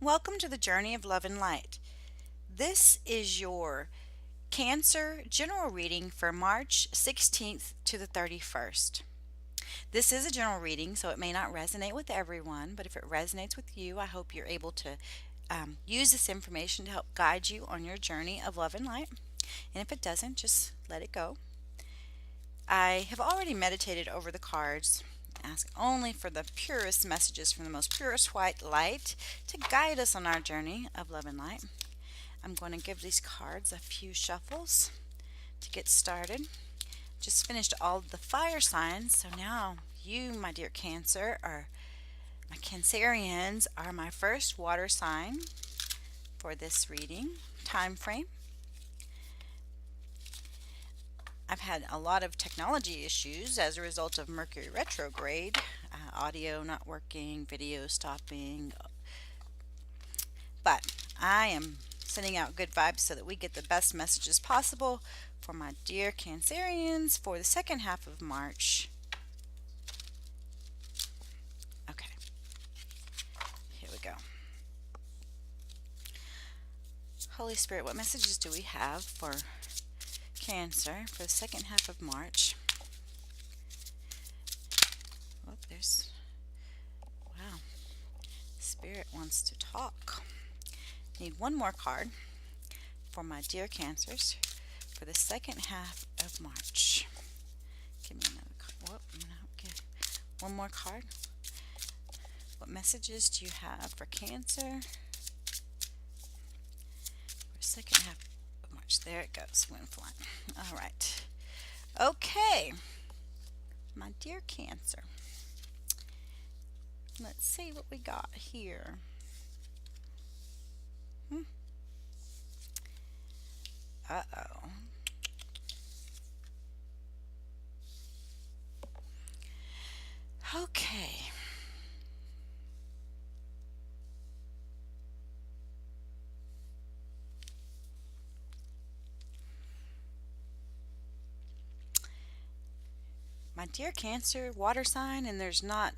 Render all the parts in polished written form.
Welcome to the Journey of Love and Light. This is your Cancer general reading for March 16th to the 31st. This is a general reading, so it may not resonate with everyone, but if it resonates with you, I hope you're able to use this information to help guide you on your journey of love and light. And if it doesn't, just let it go. I have already meditated over the cards. Ask only for the purest messages from the most purest white light to guide us on our journey of love and light. I'm going to give these cards a few shuffles to get started. Just finished all the fire signs, so now you, my dear Cancer, or my Cancerians, are my first water sign for this reading time frame. I've had a lot of technology issues as a result of Mercury retrograde, audio not working, video stopping, but I am sending out good vibes so that we get the best messages possible for my dear Cancerians for the second half of March. Okay, here we go. Holy Spirit, what messages do we have for Cancer for the second half of March? Oh, wow. Spirit wants to talk. Need one more card for my dear Cancers for the second half of March. Give me another card. One more card. What messages do you have for Cancer for the second half of March? There it goes. Went flying. All right. Okay. My dear Cancer. Let's see what we got here. Uh-oh. Okay. My dear Cancer, water sign, and there's not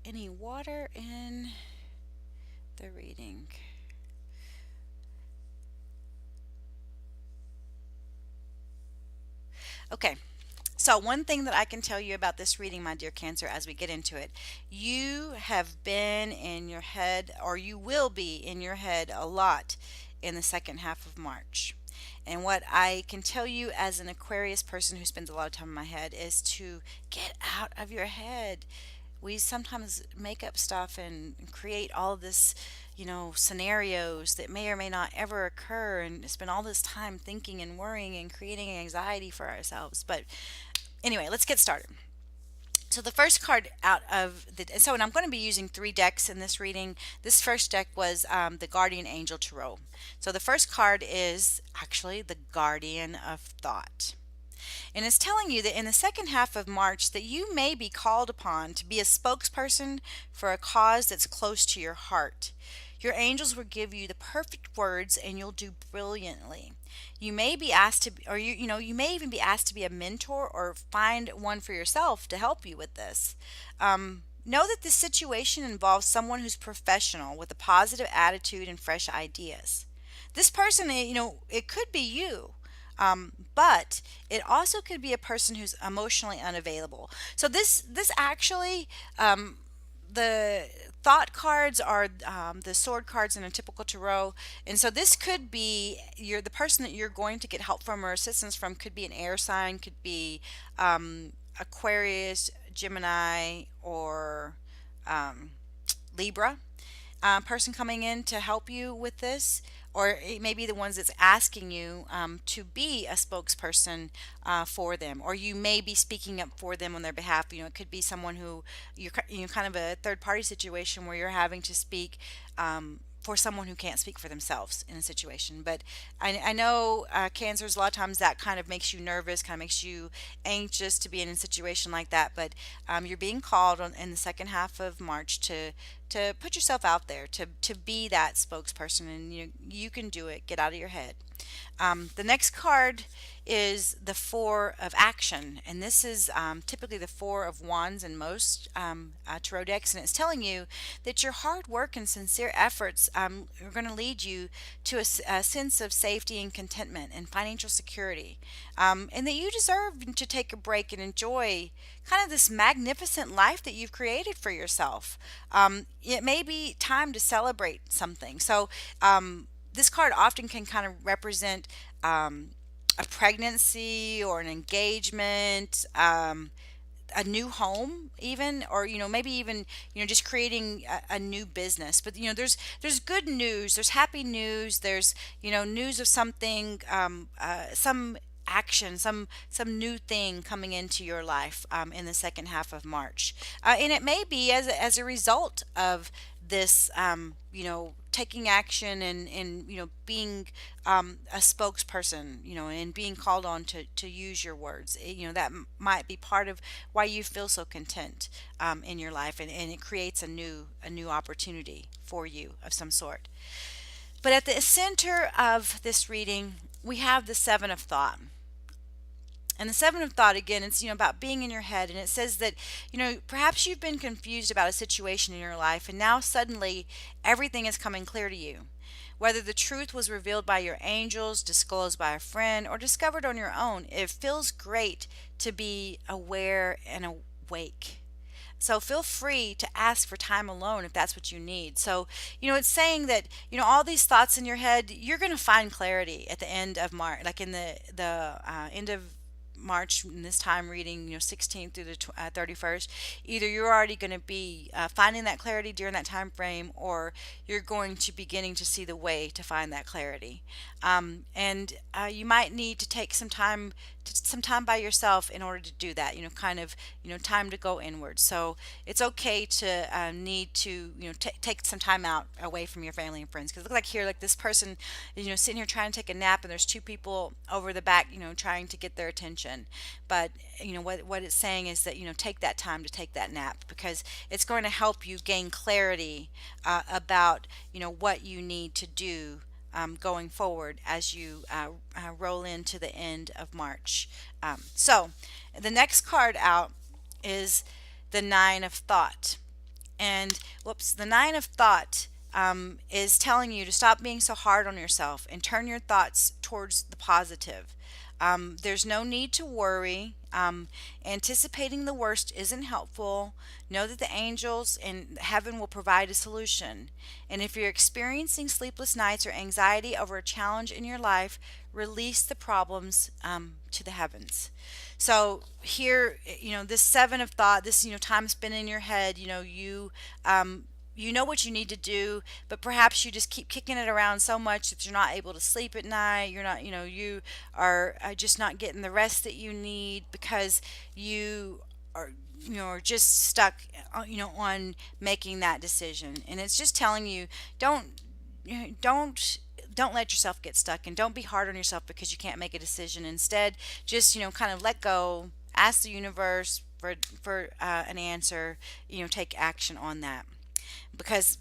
any water in the reading. Okay, so one thing that I can tell you about this reading, my dear Cancer, as we get into it, you have been in your head, or you will be in your head a lot in the second half of March. And what I can tell you as an Aquarius person who spends a lot of time in my head is to get out of your head. We sometimes make up stuff and create all this, scenarios that may or may not ever occur and spend all this time thinking and worrying and creating anxiety for ourselves. But anyway, let's get started. So the first card out of and I'm going to be using 3 decks in this reading. This first deck was the Guardian Angel Tarot. So the first card is actually the Guardian of Thought. And it's telling you that in the second half of March that you may be called upon to be a spokesperson for a cause that's close to your heart. Your angels will give you the perfect words and you'll do brilliantly. You may be asked to or you may even be asked to be a mentor or find one for yourself to help you with this. Know that this situation involves someone who's professional with a positive attitude and fresh ideas. This person, it could be you. But it also could be a person who's emotionally unavailable. So this actually, the thought cards are the sword cards in a typical tarot, and so this could be the person that you're going to get help from or assistance from could be an air sign, could be Aquarius, Gemini, or Libra. Person coming in to help you with this, or it may be the ones that's asking you to be a spokesperson for them, or you may be speaking up for them on their behalf. It could be someone who you're kind of a third party situation where you're having to speak for someone who can't speak for themselves in a situation. But I know Cancers, a lot of times that kind of makes you nervous, kind of makes you anxious to be in a situation like that. But you're being called in the second half of March to put yourself out there to be that spokesperson, and you can do it. Get out of your head. The next card is the Four of Action, and this is typically the Four of Wands in most tarot decks, and it's telling you that your hard work and sincere efforts are going to lead you to a sense of safety and contentment and financial security, and that you deserve to take a break and enjoy kind of this magnificent life that you've created for yourself. It may be time to celebrate something. So, this card often can kind of represent a pregnancy or an engagement, a new home, even, or maybe even just creating a new business. But there's good news, there's happy news, there's news of something, some action, some new thing coming into your life in the second half of March, and it may be as a result of this, taking action, and being a spokesperson, and being called on to use your words. That might be part of why you feel so content in your life, and it creates a new opportunity for you of some sort. But at the center of this reading, we have the Seven of Thought. And the Seven of Thought, again, it's about being in your head, and it says that perhaps you've been confused about a situation in your life, and now suddenly everything is coming clear to you. Whether the truth was revealed by your angels, disclosed by a friend, or discovered on your own, it feels great to be aware and awake. So feel free to ask for time alone if that's what you need. So, it's saying that, all these thoughts in your head, you're going to find clarity at the end of March, like in the end of March, in this time reading, 16th through the 31st. Either you're already going to be finding that clarity during that time frame, or you're going to beginning to see the way to find that clarity. And you might need to take some time by yourself in order to do that. Kind of time to go inward. So it's okay to need to take some time out away from your family and friends, because it looks like here, like this person is sitting here trying to take a nap, and there's two people over the back trying to get their attention. But what it's saying is that take that time to take that nap, because it's going to help you gain clarity about what you need to do going forward as you roll into the end of March. So the next card out is the Nine of Thought. And the Nine of Thought is telling you to stop being so hard on yourself and turn your thoughts towards the positive. There's no need to worry. Anticipating the worst isn't helpful. Know that the angels in heaven will provide a solution. And if you're experiencing sleepless nights or anxiety over a challenge in your life, release the problems to the heavens. So here, this Seven of Thought, this time spent in your head, you know what you need to do, but perhaps you just keep kicking it around so much that you're not able to sleep at night. You're not, you are just not getting the rest that you need, because you are, are just stuck, on making that decision. And it's just telling you, don't let yourself get stuck, and don't be hard on yourself because you can't make a decision. Instead, just, kind of let go, ask the universe for an answer, take action on that. Because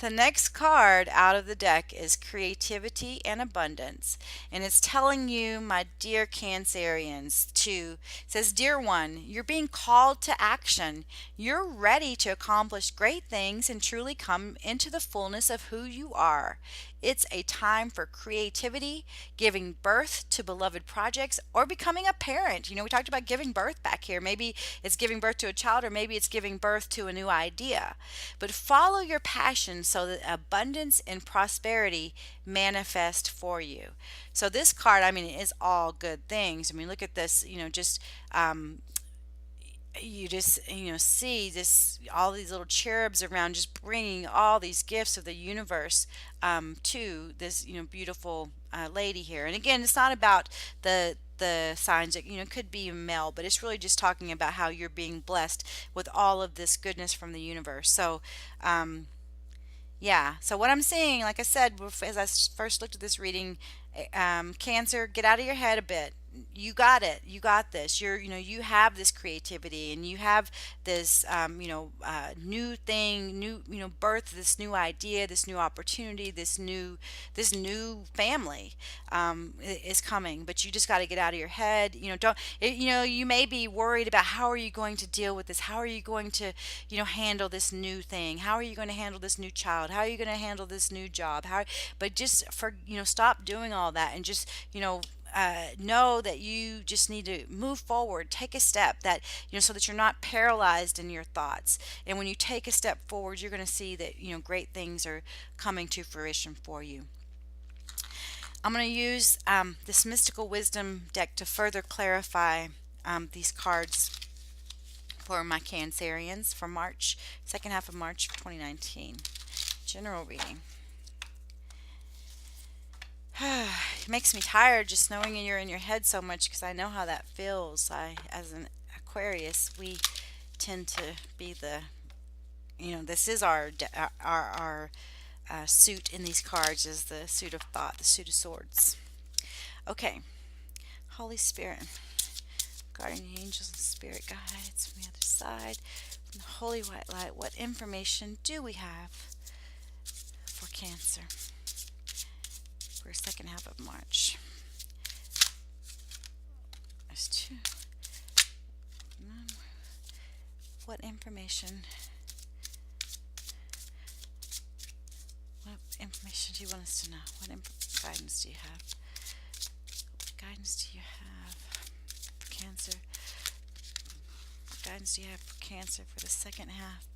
the next card out of the deck is Creativity and Abundance, and it's telling you, my dear Cancerians, it says, dear one, you're being called to action. You're ready to accomplish great things and truly come into the fullness of who you are. It's a time for creativity, giving birth to beloved projects, or becoming a parent. We talked about giving birth back here. Maybe it's giving birth to a child, or maybe it's giving birth to a new idea. But follow your passion so that abundance and prosperity manifest for you. So this card, is all good things. Look at this, you just see this, all these little cherubs around, just bringing all these gifts of the universe to this beautiful lady here. And again, it's not about the signs that could be male, but it's really just talking about how you're being blessed with all of this goodness from the universe. So yeah, so what I'm seeing, like I said, as I first looked at this reading, Cancer, get out of your head a bit. you got it, you got this, you have this creativity, and you have this new thing, new, birth, this new idea, this new opportunity, this new family is coming. But you just got to get out of your head. Don't you may be worried about how are you going to deal with this, how are you going to handle this new thing, how are you going to handle this new child, how are you going to handle this new job, how but just for stop doing all that, and just know that you just need to move forward, take a step, that so that you're not paralyzed in your thoughts. And when you take a step forward, you're going to see that great things are coming to fruition for you. I'm going to use this mystical wisdom deck to further clarify these cards for my Cancerians for March, second half of March 2019. General reading. It makes me tired just knowing you're in your head so much, because I know how that feels. As an Aquarius, we tend to be this is our suit in these cards, is the suit of thought, the suit of swords. Okay, Holy Spirit, guardian angels and spirit guides from the other side, from the holy white light, what information do we have for Cancer for second half of March? There's two. What information? What information do you want us to know? What guidance do you have? What guidance do you have for Cancer? What guidance do you have for Cancer for the second half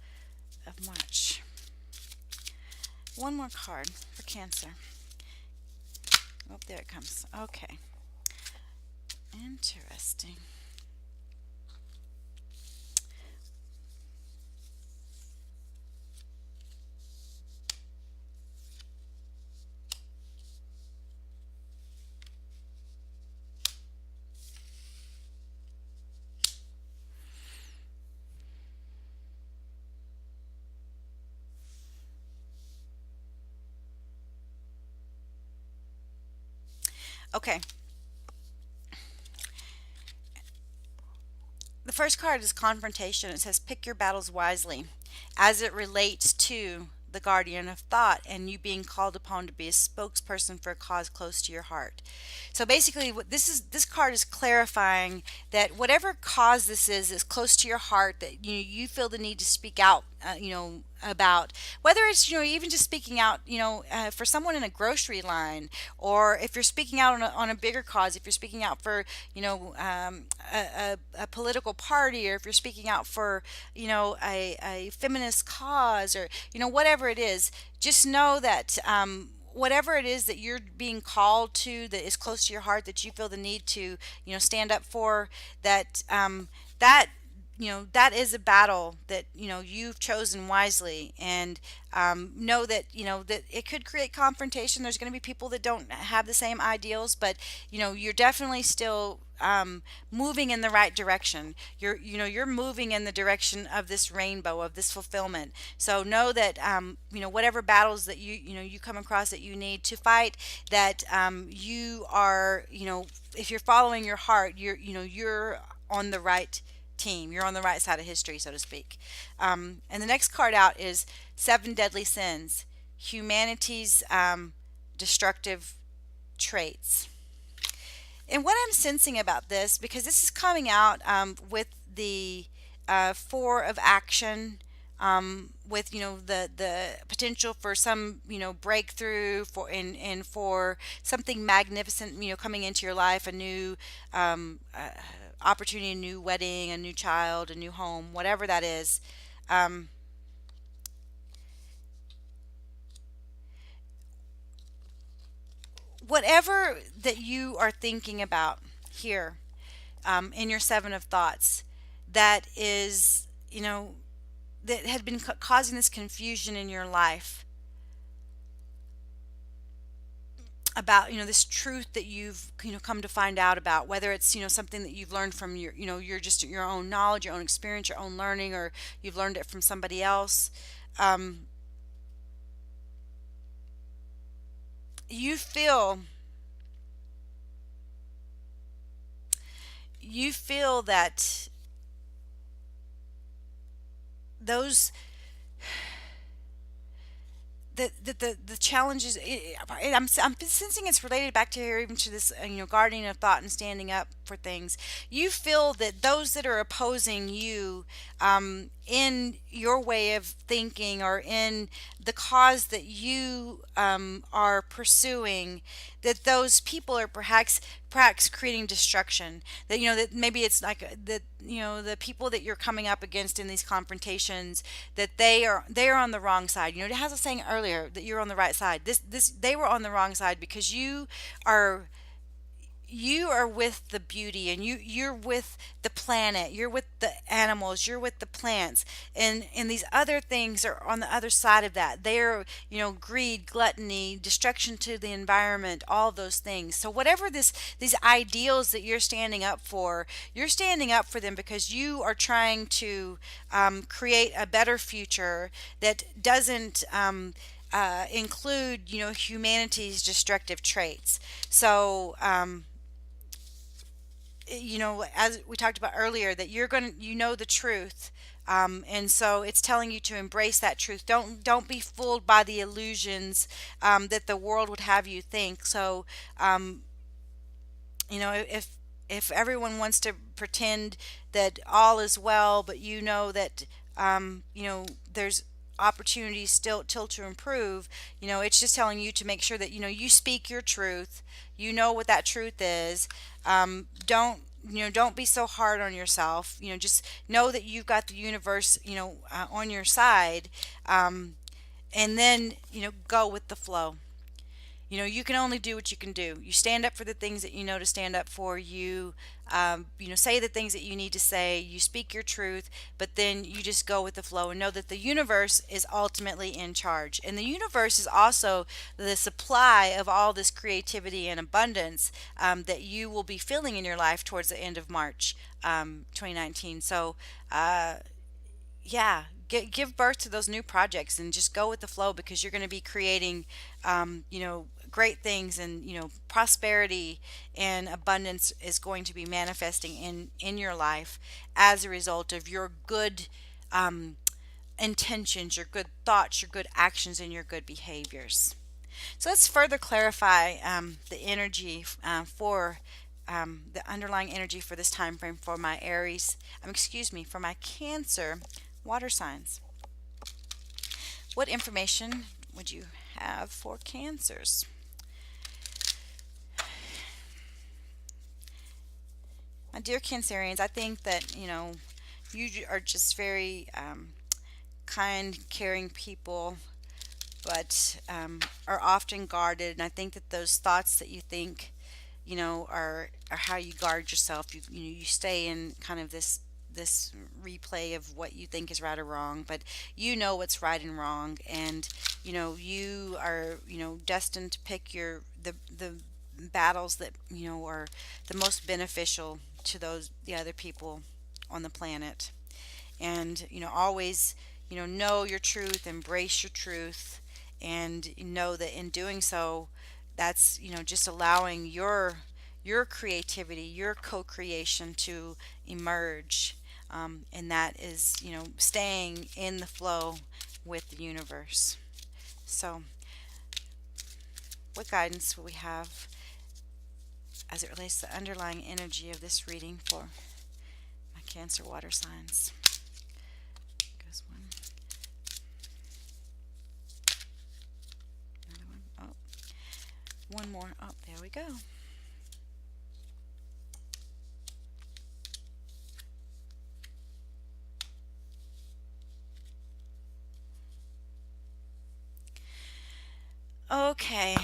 of March? One more card for Cancer. Oh, there it comes. Okay. Interesting. Okay. The first card is confrontation. It says pick your battles wisely as it relates to the guardian of thought and you being called upon to be a spokesperson for a cause close to your heart. So basically what this card is clarifying that whatever cause this is close to your heart, that you feel the need to speak out about, whether it's even just speaking out for someone in a grocery line, or if you're speaking out on a bigger cause, if you're speaking out for a political party, or if you're speaking out for a feminist cause, or whatever it is, just know that whatever it is that you're being called to, that is close to your heart, that you feel the need to stand up for, that that is a battle that you've chosen wisely. And know that that it could create confrontation. There's going to be people that don't have the same ideals, but you're definitely still moving in the right direction. You're moving in the direction of this rainbow, of this fulfillment. So know that whatever battles that you come across that you need to fight, that you are if you're following your heart, you're on the right team. You're on the right side of history, so to speak. And the next card out is Seven Deadly Sins, humanity's destructive traits. And what I'm sensing about this, because this is coming out with the Four of Action, with the potential for some breakthrough, for and for something magnificent coming into your life, a new opportunity, a new wedding, a new child, a new home, whatever that is. Whatever that you are thinking about here, in your seven of thoughts, that is that had been causing this confusion in your life about this truth that you've come to find out about, whether it's something that you've learned from your just your own knowledge, your own experience, your own learning, or you've learned it from somebody else. You feel you feel that those the challenges I'm sensing it's related back to here, even to this guardian of thought and standing up for things. You feel that those that are opposing you, in your way of thinking or in the cause that you are pursuing, that those people are perhaps creating destruction. That that maybe it's like that the people that you're coming up against in these confrontations, that they are on the wrong side. It has a saying earlier that you're on the right side. This they were on the wrong side because are you are with the beauty, and you're with the planet, you're with the animals, you're with the plants, and these other things are on the other side of that. They're greed, gluttony, destruction to the environment, all those things. So whatever these ideals that you're standing up for them because you are trying to create a better future that doesn't include humanity's destructive traits. So as we talked about earlier, that you're going to, the truth. And so it's telling you to embrace that truth. Don't be fooled by the illusions that the world would have you think. So, um, if everyone wants to pretend that all is well, but that there's opportunities still to improve. It's just telling you to make sure that you speak your truth. You know what that truth is. Don't be so hard on yourself. Just know that you've got the universe on your side. And then go with the flow. You can only do what you can do. You stand up for the things that you know to stand up for. Say the things that you need to say. You speak your truth, but then you just go with the flow and know that the universe is ultimately in charge. And the universe is also the supply of all this creativity and abundance that you will be feeling in your life towards the end of March 2019. So, yeah, give birth to those new projects and just go with the flow, because you're going to be creating great things, and prosperity and abundance is going to be manifesting in your life as a result of your good um, intentions, your good thoughts, your good actions, and your good behaviors. So let's further clarify the energy for the underlying energy for this time frame for my Aries, excuse me, for my Cancer water signs. What information would you have for Cancers? My dear Cancerians, I think that you are just very kind, caring people, but are often guarded. And I think that those thoughts that you think, are how you guard yourself. You stay in kind of this replay of what you think is right or wrong, but you know what's right and wrong, and you are destined to pick the battles that are the most beneficial to the other people on the planet. And always know your truth, embrace your truth, and know that in doing so, that's just allowing your creativity, your co-creation to emerge, and that is staying in the flow with the universe. So what guidance will we have as it relates to the underlying energy of this reading for my Cancer water signs? Goes one, another one. Oh, one more. Oh, there we go. Okay.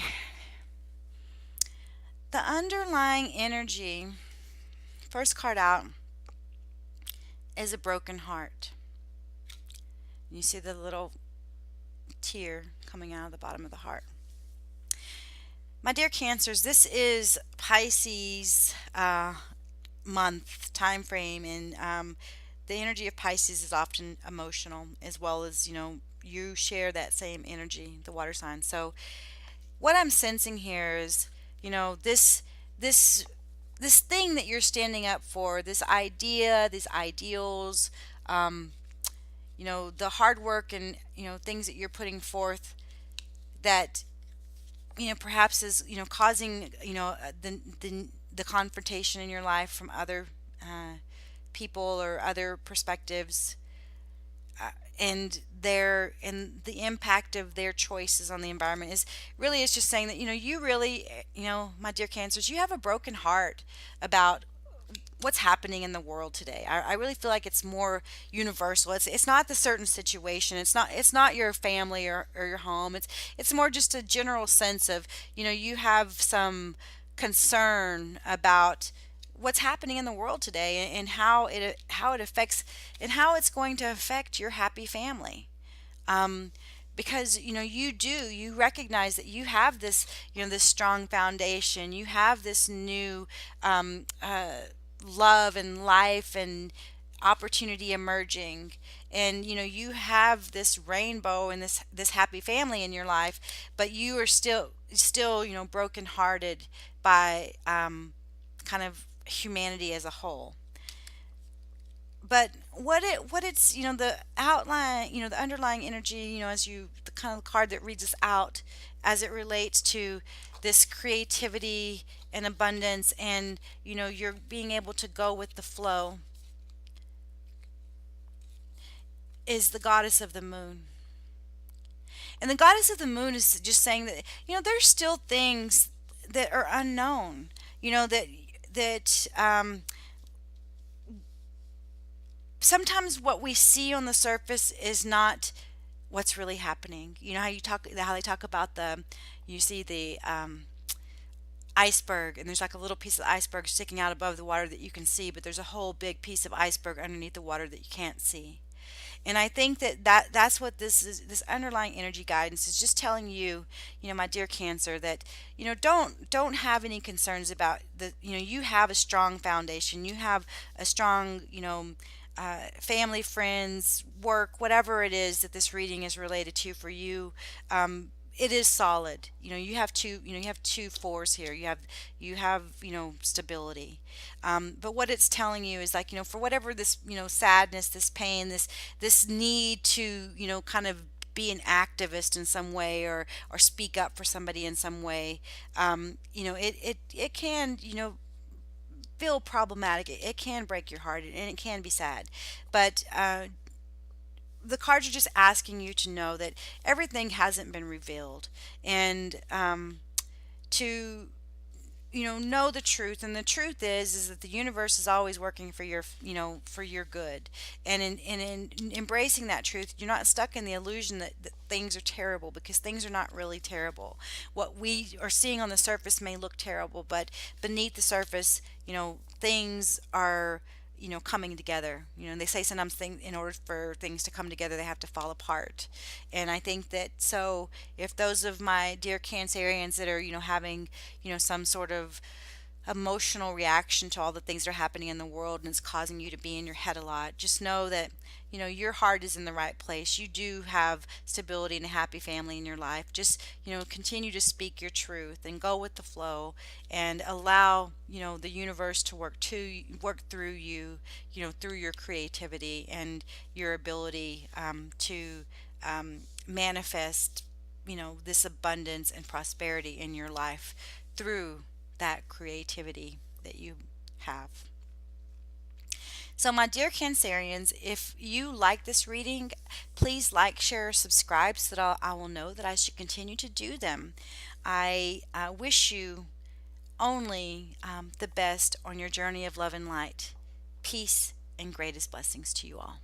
The underlying energy, first card out, is a broken heart. You see the little tear coming out of the bottom of the heart. My dear Cancers, this is Pisces month time frame, and the energy of Pisces is often emotional, as well as you share that same energy, the water sign. So what I'm sensing here is this this thing that you're standing up for, this idea, these ideals, um, the hard work and things that you're putting forth that perhaps is causing the confrontation in your life from other people or other perspectives, and the impact of their choices on the environment is really, it's just saying that you really, my dear cancers, you have a broken heart about what's happening in the world today. I really feel like it's more universal. It's not the certain situation. It's not your family or your home. It's more just a general sense of, you have some concern about what's happening in the world today, and how it affects and how it's going to affect your happy family. um, because you recognize that you have this, this strong foundation. You have this new love and life and opportunity emerging, and you have this rainbow and this happy family in your life, but you are still brokenhearted by kind of humanity as a whole. But what it's the outline, the underlying energy, as the kind of card that reads us out as it relates to this creativity and abundance, and you're being able to go with the flow, is the goddess of the moon. And the goddess of the moon is just saying that there's still things that are unknown, that sometimes what we see on the surface is not what's really happening. You know how they talk about you see the iceberg, and there's like a little piece of the iceberg sticking out above the water that you can see, but there's a whole big piece of iceberg underneath the water that you can't see. And I think that's what this is. This underlying energy guidance is just telling you, my dear Cancer, that don't have any concerns about the. You have a strong foundation. You have a strong, family, friends, work, whatever it is that this reading is related to for you. It is solid. You have two fours here. You have stability. But what it's telling you is, like, for whatever this sadness, this pain, this need to kind of be an activist in some way, or speak up for somebody in some way. It can feel problematic. It can break your heart, and it can be sad. But the cards are just asking you to know that everything hasn't been revealed, and to know the truth. And the truth is that the universe is always working for your for your good. And in embracing that truth, you're not stuck in the illusion that things are terrible, because things are not really terrible. What we are seeing on the surface may look terrible, but beneath the surface, things are coming together. And they say sometimes in order for things to come together, they have to fall apart. And I think that, so if those of my dear Cancerians that are having some sort of emotional reaction to all the things that are happening in the world, and it's causing you to be in your head a lot, just know that your heart is in the right place. You do have stability and a happy family in your life. Just continue to speak your truth and go with the flow, and allow the universe to work through you, through your creativity and your ability to manifest this abundance and prosperity in your life through that creativity that you have. So, my dear Cancerians, if you like this reading, please like, share, subscribe, so that I will know that I should continue to do them. I wish you only the best on your journey of love and light. Peace and greatest blessings to you all.